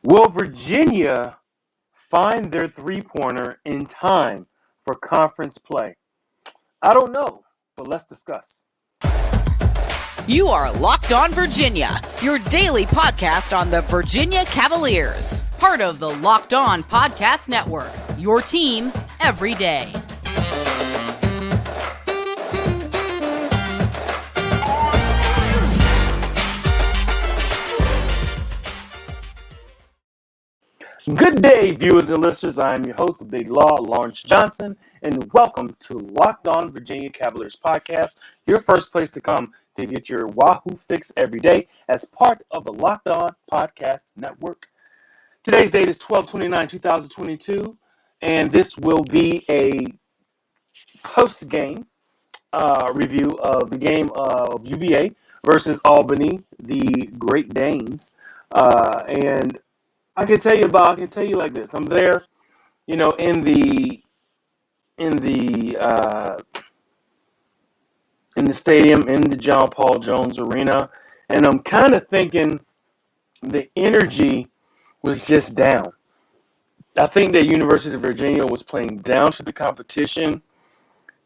Will Virginia find their three-pointer in time for conference play? I don't know, but let's discuss. You are Locked On Virginia, your daily podcast on the Virginia Cavaliers. Part of the Locked On Podcast Network, your team every day. Good day, viewers and listeners. I am your host, Big Law, Lawrence Johnson, and welcome to Locked On Virginia Cavaliers podcast, your first place to come to get your Wahoo fix every day as part of the Locked On Podcast Network. Today's date is 12/29/2022, and this will be a post-game review of the game of UVA versus Albany, the Great Danes, and I can tell you like this. I'm there, in the stadium, in the John Paul Jones Arena, and I'm kind of thinking the energy was just down. I think that University of Virginia was playing down to the competition,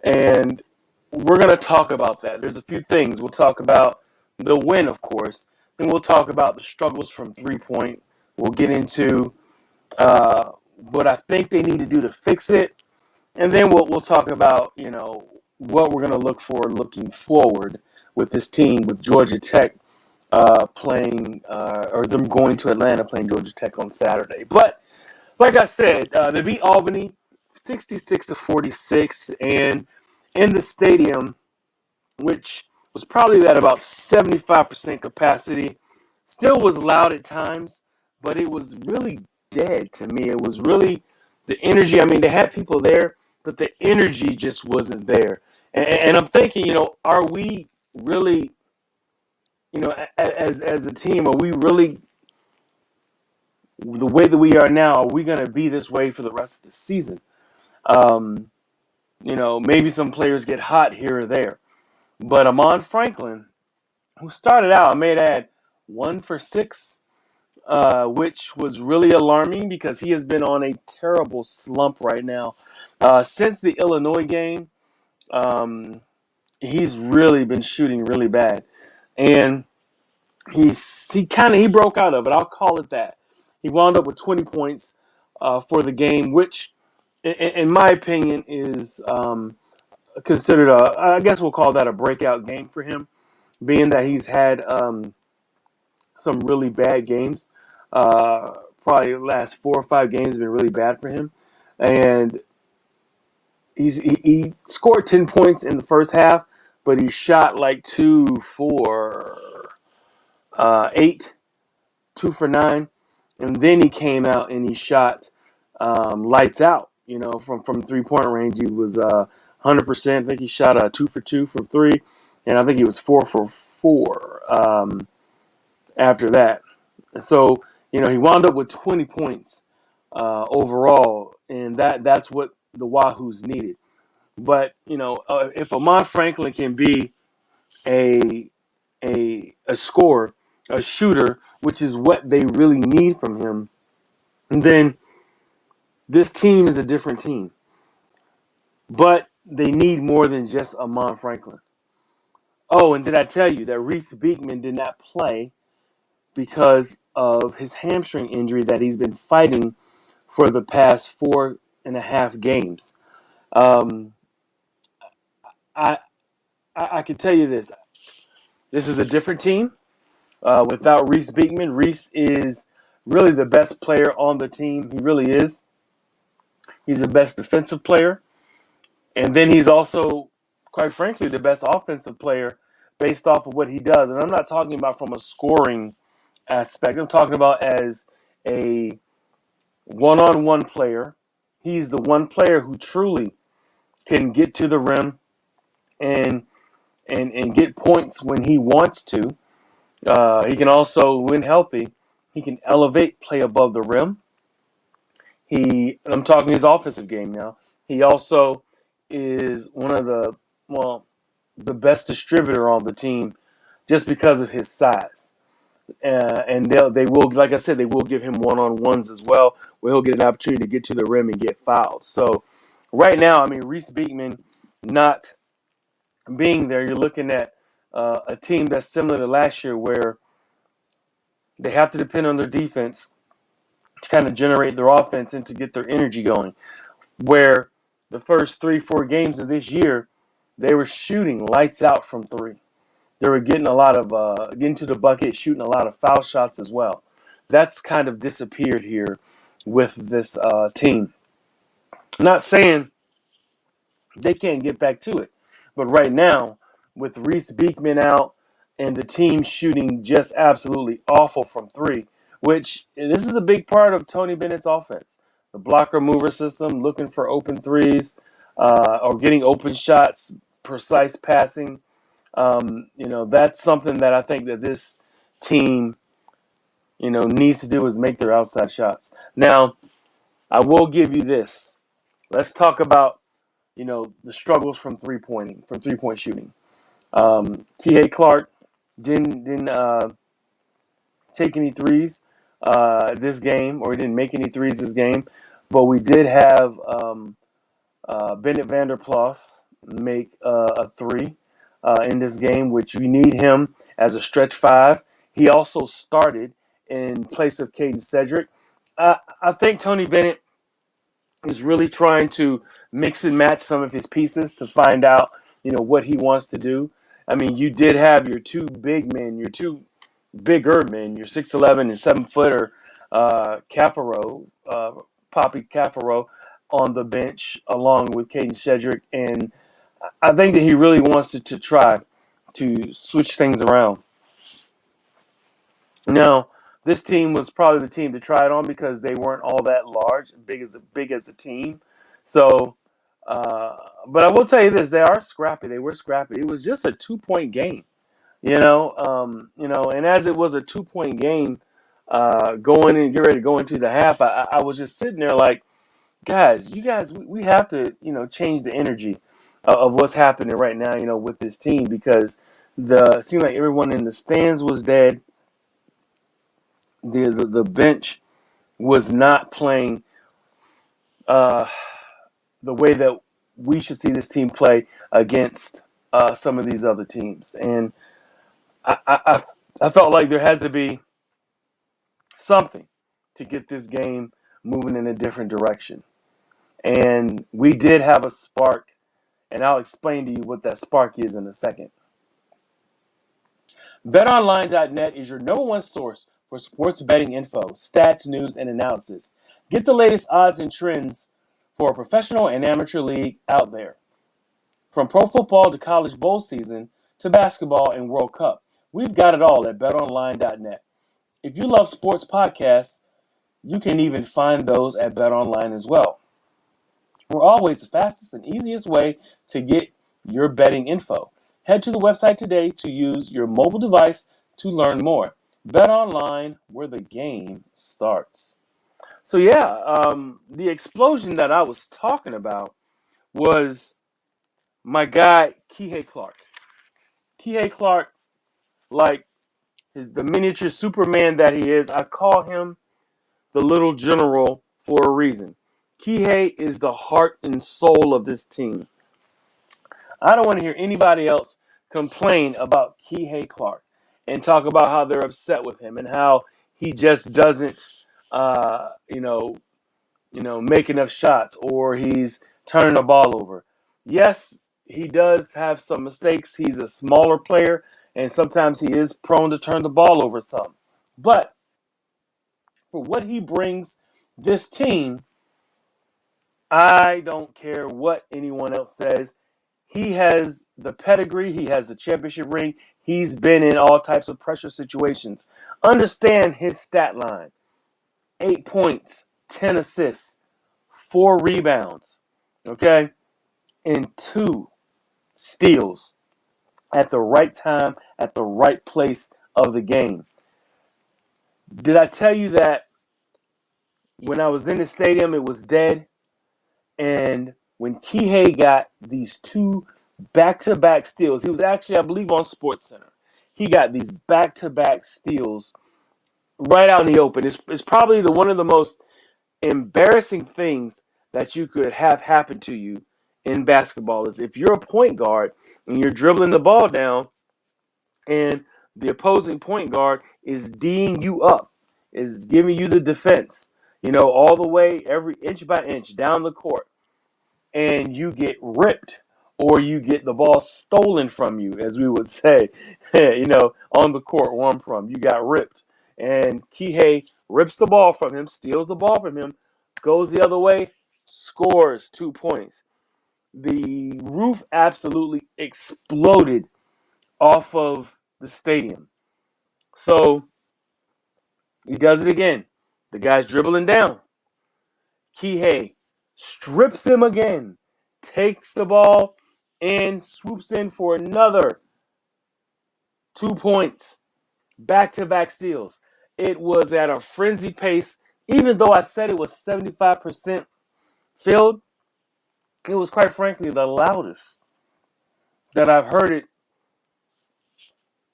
and we're going to talk about that. There's a few things. We'll talk about the win, of course. Then we'll talk about the struggles from three-point. We'll get into what I think they need to do to fix it. And then we'll talk about, what we're going to look for looking forward with this team, with Georgia Tech playing, or them going to Atlanta playing Georgia Tech on Saturday. But like I said, they beat Albany 66-46, and in the stadium, which was probably at about 75% capacity, still was loud at times, but it was really dead to me. It was really the energy. I mean, they had people there, but the energy just wasn't there. And I'm thinking, are we really, as a team, are we really the way that we are now? Are we going to be this way for the rest of the season? Maybe some players get hot here or there. But Amon Franklin, who started out, I may add, 1 for 6, which was really alarming because he has been on a terrible slump right now. Since the Illinois game, he's really been shooting really bad. And he broke out of it. I'll call it that. He wound up with 20 points for the game, which, in my opinion, is considered I guess we'll call that a breakout game for him, being that he's had some really bad games. Probably the last 4 or 5 games have been really bad for him. And he scored 10 points in the first half, but he shot like 2 for 8, 2 for 9. And then he came out and he shot lights out, from three-point range. He was 100%. I think he shot 2 for 2 from 3. And I think he was 4 for 4 after that. So, he wound up with 20 points overall, and that's what the Wahoos needed. But, if Amon Franklin can be a scorer, a shooter, which is what they really need from him, then this team is a different team. But they need more than just Amon Franklin. Oh, and did I tell you that Reece Beekman did not play because of his hamstring injury that he's been fighting for the past 4.5 games. I can tell you this. This is a different team without Reece Beekman. Reece is really the best player on the team. He really is. He's the best defensive player. And then he's also, quite frankly, the best offensive player based off of what he does. And I'm not talking about from a scoring aspect. I'm talking about as a one-on-one player. He's the one player who truly can get to the rim and get points when he wants to. He can also, when healthy, he can elevate, play above the rim. I'm talking his offensive game now. He also is one of the best distributor on the team just because of his size. And they will, like I said, they will give him one-on-ones as well, where he'll get an opportunity to get to the rim and get fouled. So right now, I mean, Reece Beekman not being there, you're looking at a team that's similar to last year, where they have to depend on their defense to kind of generate their offense and to get their energy going. Where the first 3-4 games of this year, they were shooting lights out from three. They were getting a lot of getting to the bucket, shooting a lot of foul shots as well. That's kind of disappeared here with this team. Not saying they can't get back to it, but right now, with Reece Beekman out and the team shooting just absolutely awful from three, which this is a big part of Tony Bennett's offense. The blocker mover system, looking for open threes or getting open shots, precise passing. That's something that I think that this team, needs to do, is make their outside shots. Now, I will give you this. Let's talk about, the struggles from three-point shooting. Kihei Clark didn't take any threes this game, or he didn't make any threes this game, but we did have Bennett Vanderplas make a three in this game, which we need him as a stretch five. He also started in place of Caden Cedric. I think Tony Bennett is really trying to mix and match some of his pieces to find out, what he wants to do. I mean, you did have your two big men, your two bigger men, your 6'11" and 7-footer Poppy Caffaro on the bench along with Caden Cedric, and I think that he really wants to try to switch things around. Now, this team was probably the team to try it on because they weren't all that large, big as a team. So, but I will tell you this: they are scrappy. They were scrappy. It was just a 2-point game, and as it was a 2-point game, going and get ready to go into the half, I was just sitting there like, guys, we have to, change the energy of what's happening right now, with this team, because it seemed like everyone in the stands was dead. The bench was not playing the way that we should see this team play against some of these other teams, and I felt like there has to be something to get this game moving in a different direction. And we did have a spark, and I'll explain to you what that spark is in a second. BetOnline.net is your number one source for sports betting info, stats, news, and analysis. Get the latest odds and trends for a professional and amateur league out there. From pro football to college bowl season to basketball and World Cup, we've got it all at BetOnline.net. If you love sports podcasts, you can even find those at BetOnline as well. We're always the fastest and easiest way to get your betting info. Head to the website today to use your mobile device to learn more. BetOnline, where the game starts. So the explosion that I was talking about was my guy Kihei Clark. Kihei Clark, like the miniature Superman that he is, I call him the little general for a reason. Kihei is the heart and soul of this team. I don't want to hear anybody else complain about Kihei Clark and talk about how they're upset with him and how he just doesn't, make enough shots, or he's turning the ball over. Yes, he does have some mistakes. He's a smaller player, and sometimes he is prone to turn the ball over some. But for what he brings this team, I don't care what anyone else says. He has the pedigree. He has the championship ring. He's been in all types of pressure situations. Understand his stat line. 8 points, 10 assists, 4 rebounds, okay? And 2 steals at the right time, at the right place of the game. Did I tell you that when I was in the stadium, it was dead? And when Kihei got these 2 back-to-back steals, he was actually, I believe, on SportsCenter. he got these back-to-back steals right out in the open. It's probably one of the most embarrassing things that you could have happen to you in basketball is if you're a point guard and you're dribbling the ball down and the opposing point guard is D'ing you up, is giving you the defense, all the way every inch by inch down the court, and you get ripped or you get the ball stolen from you, as we would say, on the court where I'm from. You got ripped. And Kihei rips the ball from him, steals the ball from him, goes the other way, scores 2 points. The roof absolutely exploded off of the stadium. So he does it again. The guy's dribbling down. Kihei strips him again, takes the ball, and swoops in for another 2 points. Back-to-back steals. It was at a frenzied pace. Even though I said it was 75% filled, it was quite frankly the loudest that I've heard it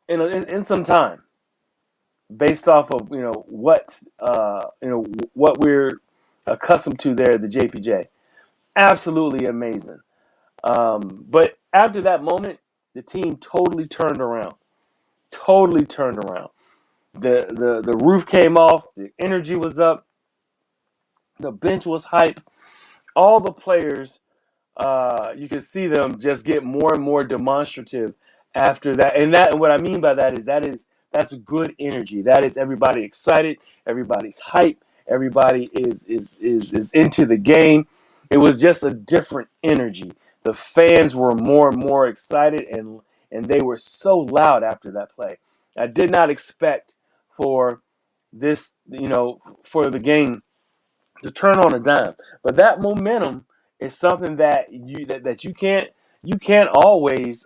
in some time, based off of what we're accustomed to there at the JPJ. Absolutely amazing. But after that moment, the team totally turned around. Totally turned around. The roof came off. The energy was up. The bench was hype. All the players, you could see them just get more and more demonstrative after that. And what I mean by that is that's good energy. That is everybody excited. Everybody's hype. Everybody is into the game. It was just a different energy. The fans were more and more excited, and they were so loud after that play. I did not expect for this, for the game to turn on a dime. But that momentum is something that you can't always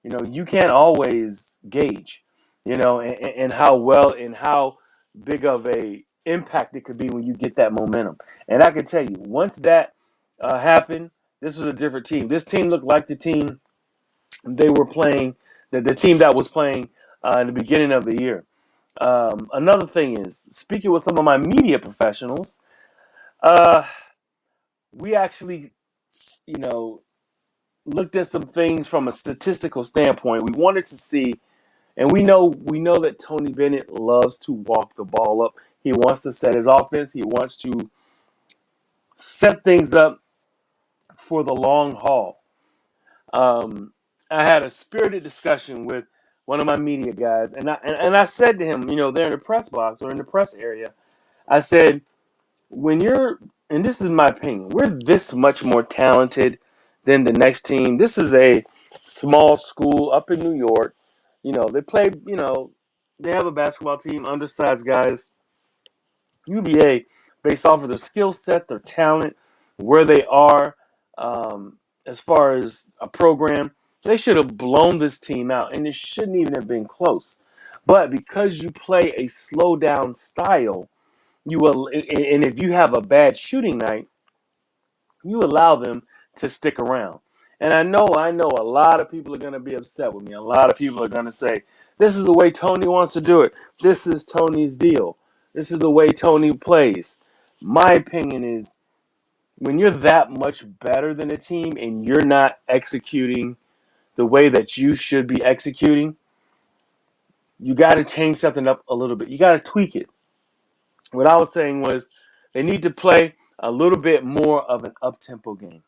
you can't always gauge, and how well and how big of a impact it could be when you get that momentum. And I can tell you, once that happened, this was a different team. This team looked like the team they were playing, the team that was playing in the beginning of the year. Another thing is, speaking with some of my media professionals, we actually, looked at some things from a statistical standpoint. We wanted to see, and we know that Tony Bennett loves to walk the ball up. He wants to set his offense. He wants to set things up for the long haul. I had a spirited discussion with one of my media guys, and I said to him, there in the press box or in the press area, I said, when you're, and this is my opinion, we're this much more talented than the next team. This is a small school up in New York. They play, they have a basketball team, undersized guys. UVA, based off of their skill set, their talent, where they are, as far as a program, they should have blown this team out, and it shouldn't even have been close. But because you play a slow down style, you will, and if you have a bad shooting night, you allow them to stick around. And I know a lot of people are going to be upset with me. A lot of people are going to say, this is the way Tony wants to do it. This is Tony's deal. This is the way Tony plays. My opinion is, when you're that much better than a team and you're not executing the way that you should be executing, you got to change something up a little bit. You got to tweak it. What I was saying was, they need to play a little bit more of an up-tempo game.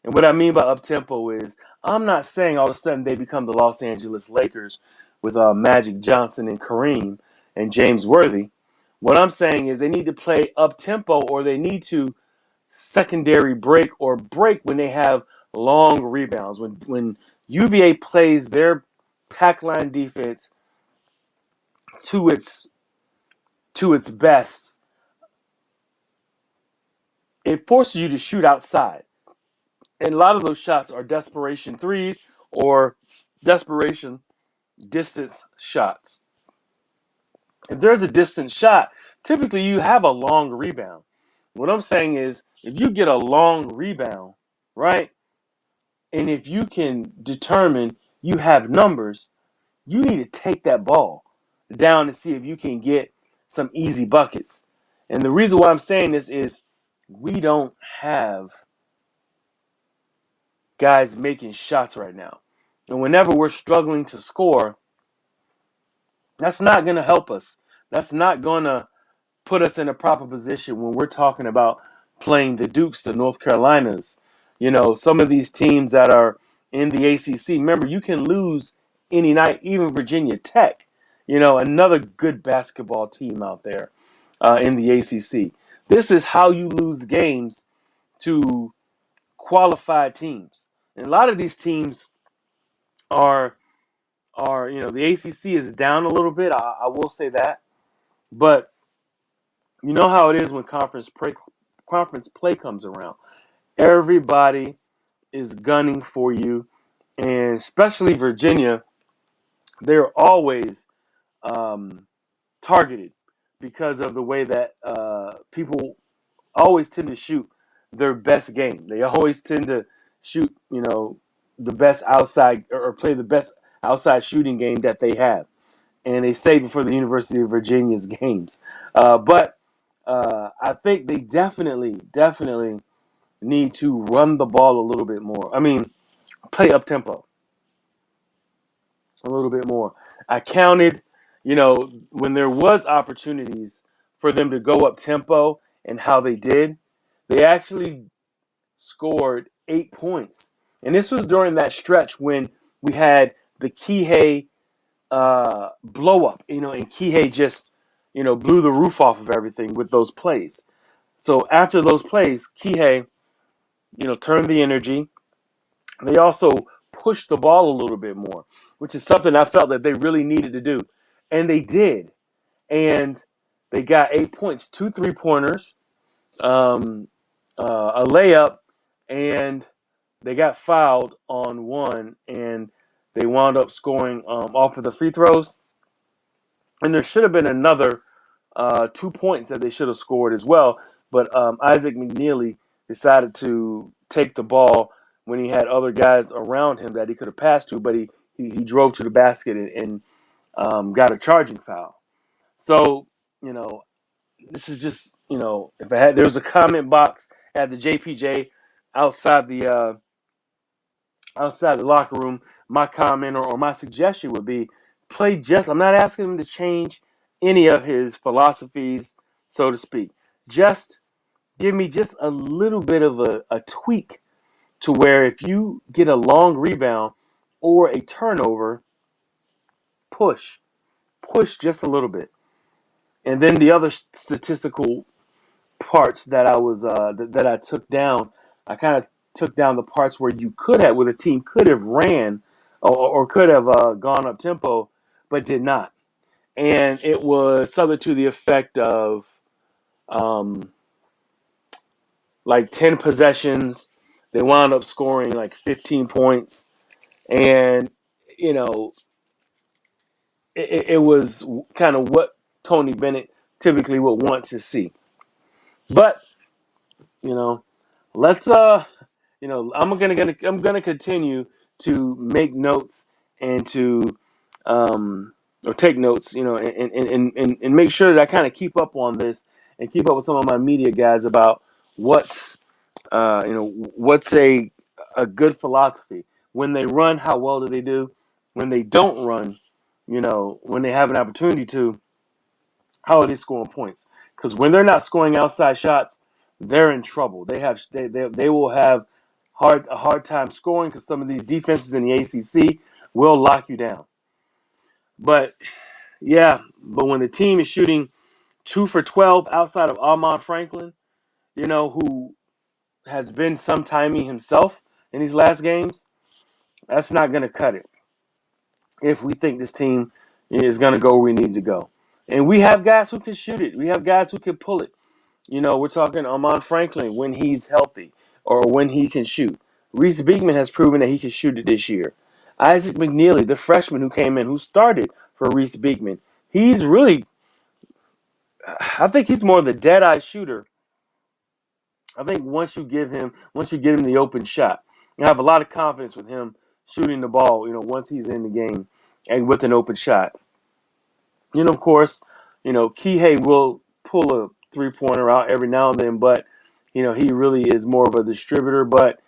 And what I mean by up-tempo is, I'm not saying all of a sudden they become the Los Angeles Lakers with Magic Johnson and Kareem and James Worthy. What I'm saying is they need to play up-tempo, or they need to secondary break or break when they have long rebounds. When UVA plays their pack line defense to its best, it forces you to shoot outside. And a lot of those shots are desperation threes or desperation distance shots. If there's a distance shot, typically you have a long rebound. What I'm saying is, if you get a long rebound, right, and if you can determine you have numbers, you need to take that ball down and see if you can get some easy buckets. And the reason why I'm saying this is we don't have guys making shots right now. And whenever we're struggling to score, that's not going to help us. That's not going to put us in a proper position when we're talking about playing the Dukes, the North Carolinas, some of these teams that are in the ACC. Remember, you can lose any night, even Virginia Tech, another good basketball team out there in the ACC. This is how you lose games to qualified teams. And a lot of these teams are the ACC is down a little bit. I will say that, but you know how it is when conference play comes around. Everybody is gunning for you, and especially Virginia. They're always targeted because of the way that people always tend to shoot their best game. They always tend to shoot, the best outside or play the best outside shooting game that they have. And they save it for the University of Virginia's games. But I think they definitely need to run the ball a little bit more. I mean, play up tempo a little bit more. I counted, when there was opportunities for them to go up tempo and how they did, they actually scored 8 points. And this was during that stretch when we had the Kihei blow up, and Kihei just, blew the roof off of everything with those plays. So after those plays, Kihei, turned the energy. They also pushed the ball a little bit more, which is something I felt that they really needed to do. And they did. And they got 8 points, 2 3-pointers, a layup, and they got fouled on one, and they wound up scoring off of the free throws. And there should have been another 2 points that they should have scored as well. But Isaac McNeely decided to take the ball when he had other guys around him that he could have passed to, but he drove to the basket and got a charging foul. So, this is just, if there was a comment box at the JPJ outside the locker room, my comment or my suggestion would be I'm not asking him to change any of his philosophies, so to speak. Just give me just a little bit of a tweak to where if you get a long rebound or a turnover, push just a little bit. And then the other statistical parts that I was that I took down, I kind of took down the parts where where the team could have ran or could have gone up tempo, but did not. And it was something to the effect of like 10 possessions. They wound up scoring like 15 points. And, it was kind of what Tony Bennett typically would want to see. But, let's I'm gonna continue to make notes and to or take notes, and make sure that I kind of keep up on this and keep up with some of my media guys about what's a good philosophy. When they run, how well do they do? When they don't run, when they have an opportunity to, how are they scoring points? Because when they're not scoring outside shots, they're in trouble. They will have a hard time scoring because some of these defenses in the ACC will lock you down. But when the team is shooting 2 for 12 outside of Ahmad Franklin, who has been some timing himself in these last games, that's not going to cut it if we think this team is going to go where we need to go. And we have guys who can shoot it. We have guys who can pull it. We're talking Ahmad Franklin when he's healthy or when he can shoot. Reece Beekman has proven that he can shoot it this year. Isaac McNeely, the freshman who came in, who started for Reece Beekman, he's really, I think he's more of the dead-eye shooter. I think once you get him the open shot, I have a lot of confidence with him shooting the ball, once he's in the game. and with an open shot. Of course, Kihei will pull a three-pointer out every now and then, but, he really is more of a distributor. But,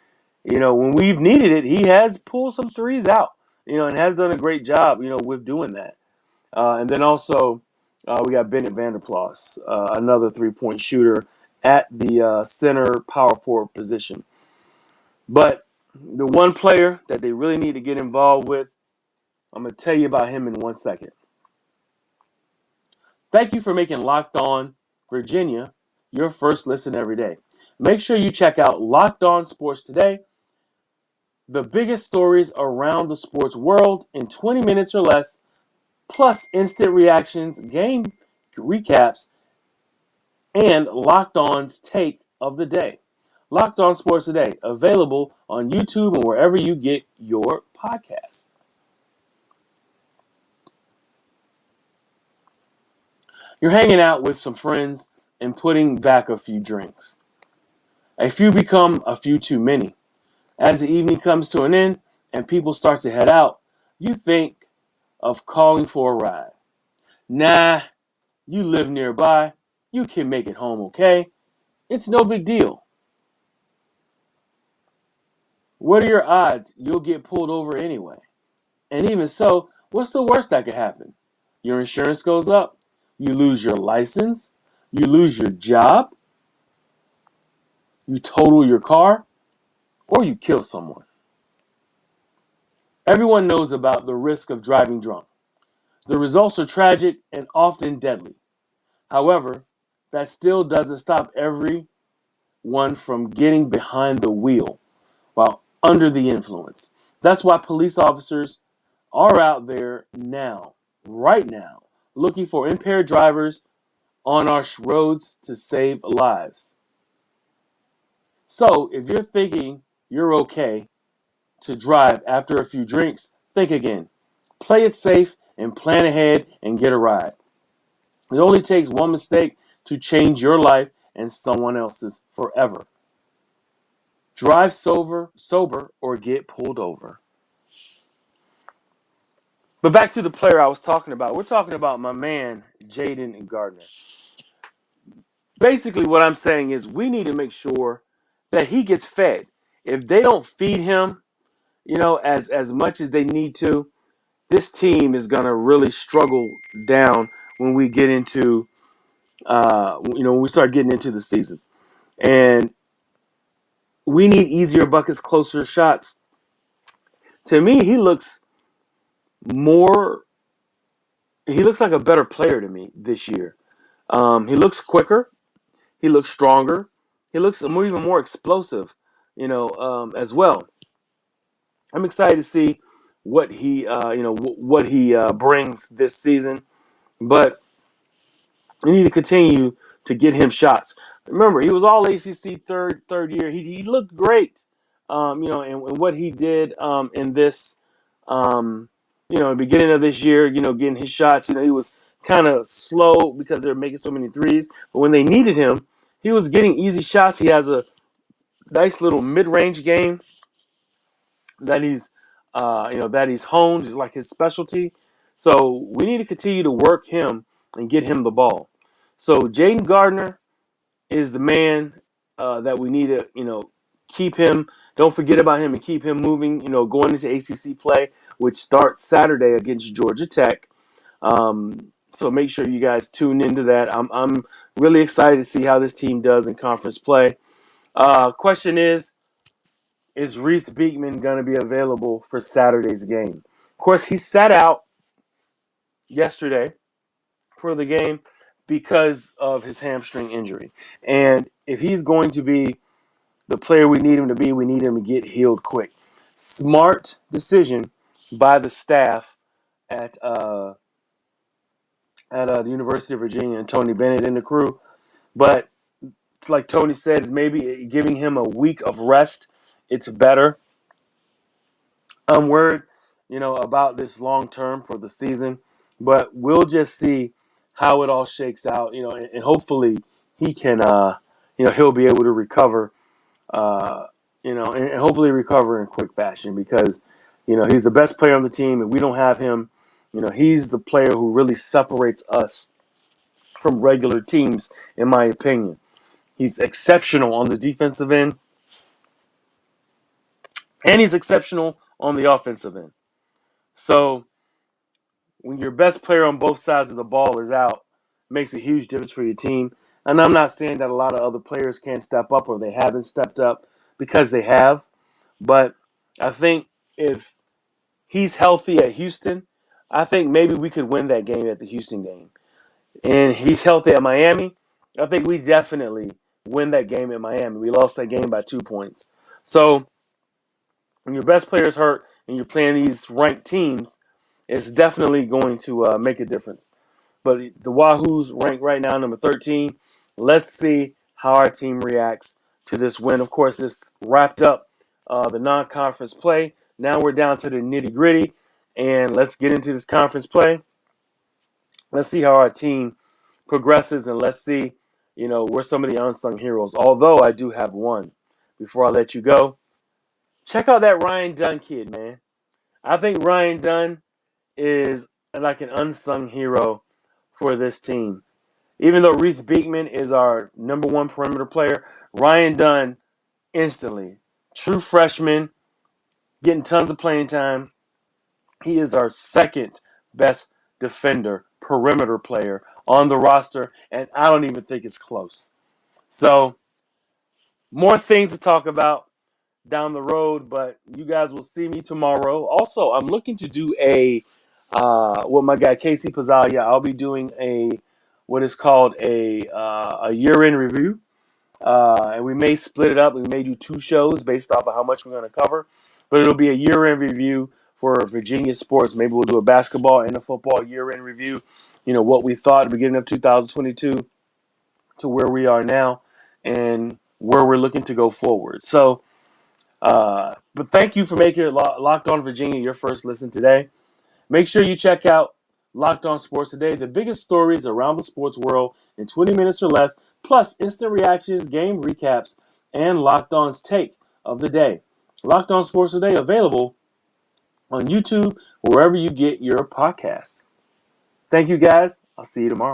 when we've needed it, he has pulled some threes out, and has done a great job, with doing that. And then also, we got Bennett Vanderplas, another three-point shooter at the center power forward position. But the one player that they really need to get involved with, I'm going to tell you about him in 1 second. Thank you for making Locked On Virginia your first listen every day. Make sure you check out Locked On Sports Today, the biggest stories around the sports world in 20 minutes or less, plus instant reactions, game recaps, and Locked On's take of the day. Locked On Sports Today, available on YouTube and wherever you get your podcasts. You're hanging out with some friends and putting back a few drinks. A few become a few too many. As the evening comes to an end and people start to head out, you think of calling for a ride. Nah, you live nearby. You can make it home okay. It's no big deal. What are your odds you'll get pulled over anyway? And even so, what's the worst that could happen? Your insurance goes up. You lose your license. You lose your job. You total your car. Or you kill someone. Everyone knows about the risk of driving drunk. The results are tragic and often deadly. However, that still doesn't stop everyone from getting behind the wheel while under the influence. That's why police officers are out there now, right now, looking for impaired drivers on our roads to save lives. So, if you're thinking you're okay to drive after a few drinks, think again. Play it safe and plan ahead and get a ride. It only takes one mistake to change your life and someone else's forever. Drive sober, or get pulled over. But back to the player I was talking about. We're talking about my man, Jaden Gardner. Basically, what I'm saying is we need to make sure that he gets fed. If they don't feed him, as much as they need to, this team is going to really struggle down when we get into, when we start getting into the season. And we need easier buckets, closer shots. To me, more, he looks like a better player to me this year. He looks quicker. He looks stronger. He looks even more explosive, as well. I'm excited to see what he, what he brings this season. But we need to continue to get him shots. Remember, he was all ACC third year. He looked great, and what he did in this, the beginning of this year, getting his shots. He was kind of slow because they were making so many threes. But when they needed him, he was getting easy shots. He has a nice little mid-range game that he's honed. Is like his specialty. So we need to continue to work him and get him the ball. So Jaden Gardner is the man that we need to, keep him. Don't forget about him and keep him moving. Going into ACC play, which starts Saturday against Georgia Tech. So make sure you guys tune into that. I'm really excited to see how this team does in conference play. Question is Reece Beekman going to be available for Saturday's game? Of course, he sat out yesterday for the game because of his hamstring injury. And if he's going to be the player we need him to be, we need him to get healed quick. Smart decision by the staff at the University of Virginia and Tony Bennett and the crew. But like Tony said, is maybe giving him a week of rest. It's better. I'm worried, about this long term for the season, but we'll just see how it all shakes out, and hopefully he can, he'll be able to recover, and hopefully recover in quick fashion because, he's the best player on the team, and we don't have him, He's the player who really separates us from regular teams, in my opinion. He's exceptional on the defensive end, and he's exceptional on the offensive end. So when your best player on both sides of the ball is out, it makes a huge difference for your team. And I'm not saying that a lot of other players can't step up or they haven't stepped up, because they have. But I think if he's healthy at Houston, I think maybe we could win that game at the Houston game. And he's healthy at Miami, I think we definitely win that game in Miami. We lost that game by 2 points. So when your best player is hurt and you're playing these ranked teams, it's definitely going to make a difference. But the Wahoo's ranked right now number 13. Let's see how our team reacts to this win. Of course, this wrapped up the non-conference play. Now we're down to the nitty-gritty, and let's get into this conference play. Let's see how our team progresses, and let's see, we're some of the unsung heroes. Although I do have one. Before I let you go, check out that Ryan Dunn kid, man. I think Ryan Dunn is like an unsung hero for this team. Even though Reece Beekman is our number one perimeter player, Ryan Dunn instantly, true freshman, getting tons of playing time. He is our second best defender, perimeter player on the roster, and I don't even think it's close. So, more things to talk about down the road, but you guys will see me tomorrow. Also, I'm looking to do with my guy Casey Pazzalia. I'll be doing what is called a year-end review, and we may split it up. We may do 2 shows based off of how much we're going to cover, but it'll be a year-end review for Virginia sports. Maybe we'll do a basketball and a football year-end review. What we thought at the beginning of 2022 to where we are now, and where we're looking to go forward. So. But thank you for making it Locked On Virginia your first listen today. Make sure you check out Locked On Sports Today, the biggest stories around the sports world in 20 minutes or less, plus instant reactions, game recaps, and Locked On's take of the day. Locked On Sports Today available on YouTube, wherever you get your podcasts. Thank you, guys. I'll see you tomorrow.